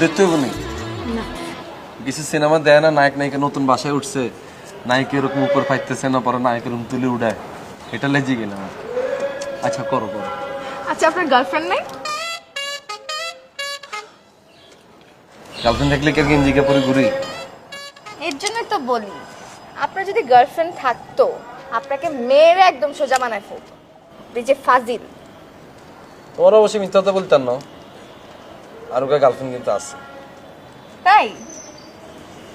দেখতে হবে না কিছু সিনেমা দেয় না নায়ক নায়িকা নতুন বাসায় উঠছে নায়ক এরকম উপর ফাইতেছে না পরে নায়ক এরকম তুলে উঠায় এটা লেজি গেলাম আর কি। আচ্ছা করো করো আচ্ছা আপনার গার্লফ্রেন্ড নাই? গার্লফ্রেন্ড থাকলে কে গেঞ্জিকে পরে ঘুরি এর জন্যই তো বলি আপনার যদি গার্লফ্রেন্ড থাকতো আপনাকে মেয়েরা একদম সোজা বানায় ফেলতো। এই যে ফাজিল। তোমার অবশ্যই মিথ্যা কথা বলতেন না আর ওকে গার্লফ্রেন্ড কিন্তু আছে তাই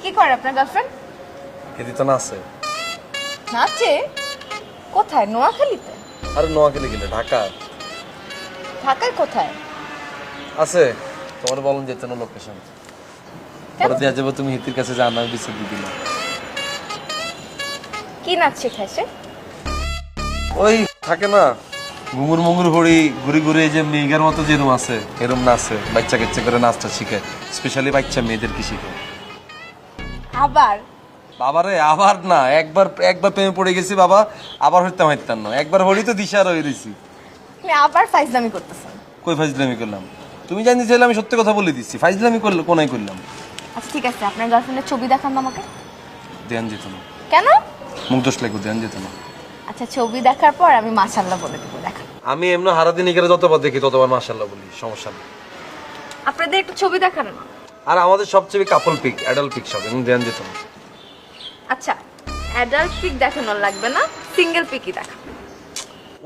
কি করে আপনার গার্লফ্রেন্ড? এদি তো না আছে নাচে? কোথায়? নোয়াখালীতে? আরে নোয়াখালী গেলে ঢাকা ঢাকায় কোথায়? আছে তোমার বলেন যেতে না লোকেশন পরে দেওয়া যাবে তুমি হিতির কাছে জানা বিসি দিয়ে দিলাম কি নাচ শেখায় সে? ওই থাকে না ঘুঙুর মুঙুর হড়ি ঘুরি ঘুরে যে মেঘের মতো যেরম আছে এরম নাচে বাচ্চা কাচ্চা করে নাচটা শিখে স্পেশালি বাচ্চা মেয়েদেরকে শিখে আবার বাবারে আবার না একবার একবার প্রেমে পড়ে গেছি বাবা আবার হইতাম হইতাম না একবার হলি তো দিশার হয়ে দিছি আপনি আবার ফাইজলামি করতেছেন। কই ফাইজলামি করলাম তুমি জানি চাইলে আমি সত্যি কথা বলে দিচ্ছি ফাইজলামি করলে কোনাই করলাম আচ্ছা ঠিক আছে আপনার গার্লফ্রেন্ডের ছবি দেখান তো আমাকে। ধ্যান যেত না কেন? মুখ দোষ লাগবে ধ্যান যেত না আচ্ছা ছবি দেখার পর আমি মাশাআল্লাহ বলে দেবো দেখান। আমি এমনি হারাদিন এখানে যতবার দেখি ততবার মাশাআল্লাহ বলি সমস্যা নেই আপনাদের একটু ছবি দেখান না। আর আমাদের সবচেয়ে কাপল পিক অ্যাডাল্ট পিক সব এবং ধ্যান যেত না আচ্ছা অ্যাডাল্ট পিক দেখানোর লাগবে না সিঙ্গেল পিকই দেখান।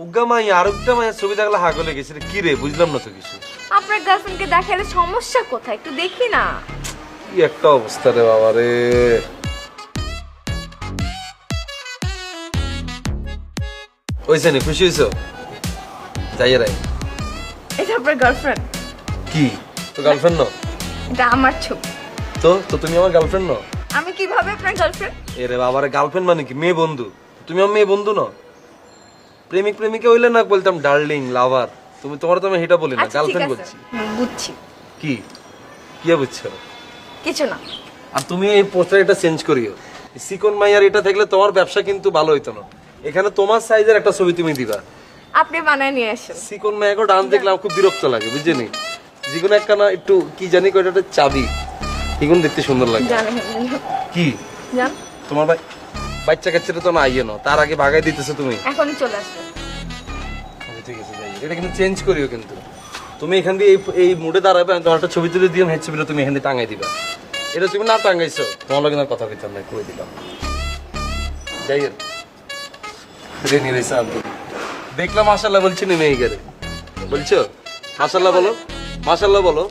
উগ্গা মাই আরেকটা মায়ের ছবি দেখলে হাগলে গেছে রে, কি রে বুঝলাম না তো কিছু আপনার গার্লফ্রেন্ডকে দেখালে সমস্যা কোথায় একটু দেখি না। কি একটা অবস্থা রে বাবা রে ওইছে নি খুশি হইছো যাই রাই এটা আপনার গার্লফ্রেন্ড? কি তো গার্লফ্রেন্ড ন এটা আমার ছবি। তো তো তুমি আমার গার্লফ্রেন্ড ন আমি কিভাবে আপনার গার্লফ্রেন্ড? এ রে বাবা রে গার্লফ্রেন্ড মানে কি মেয়ে বন্ধু তুমি আমার মেয়ে বন্ধু ন প্রেমিক প্রেমিকা হইলে না বলতাম ডার্লিং লাভার তুমি তোমার তো আমি এটা বলি না আচ্ছা ঠিক গার্লফ্রেন্ড আছে বলছি বুঝছি। কি কি বুঝছো কিছু না। আর তুমি এই পোস্টার এটা চেঞ্জ করিও সিকন মাইয়ার এটা থাকলে তোমার ব্যবসা কিন্তু ভালো হইতো না এখানে তোমার সাইজের একটা ছবি তুমি দিবা আপনি বানায় নিয়ে আসেন। সিকন মাইয়াকে ডান্স দেখলে আমার খুব বিরক্ত লাগে বুঝছেনি যেগুলো একটা না একটু কি জানি কয়টা একটা চাবি এগুলো দেখতে সুন্দর লাগে জানেন কি জান তোমার ভাই বাচ্চা কাচ্চাটা তো না আইয়ে না তার আগে ভাগাই দিতেছো তুমি এখনই চলে আসবে। আচ্ছা, ঠিক আছে যাই এটা কিন্তু চেঞ্জ করিও কিন্তু তুমি এখান দিয়ে এই মুডে দাঁড়াবে আমি তোমার একটা ছবি তুলে দিও হেড ছবিটা তুমি এখান দিয়ে টাঙাই দিবা এটা তুমি না টাঙাইছো তোমার লগে না কথা কইতাম না করে দিলাম যাই রেনি রেসা দেখলাম মাশাআল্লাহ বলছি নি মেয়ে গেরে বলছো মাশাআল্লাহ বলো মাশাআল্লাহ বলো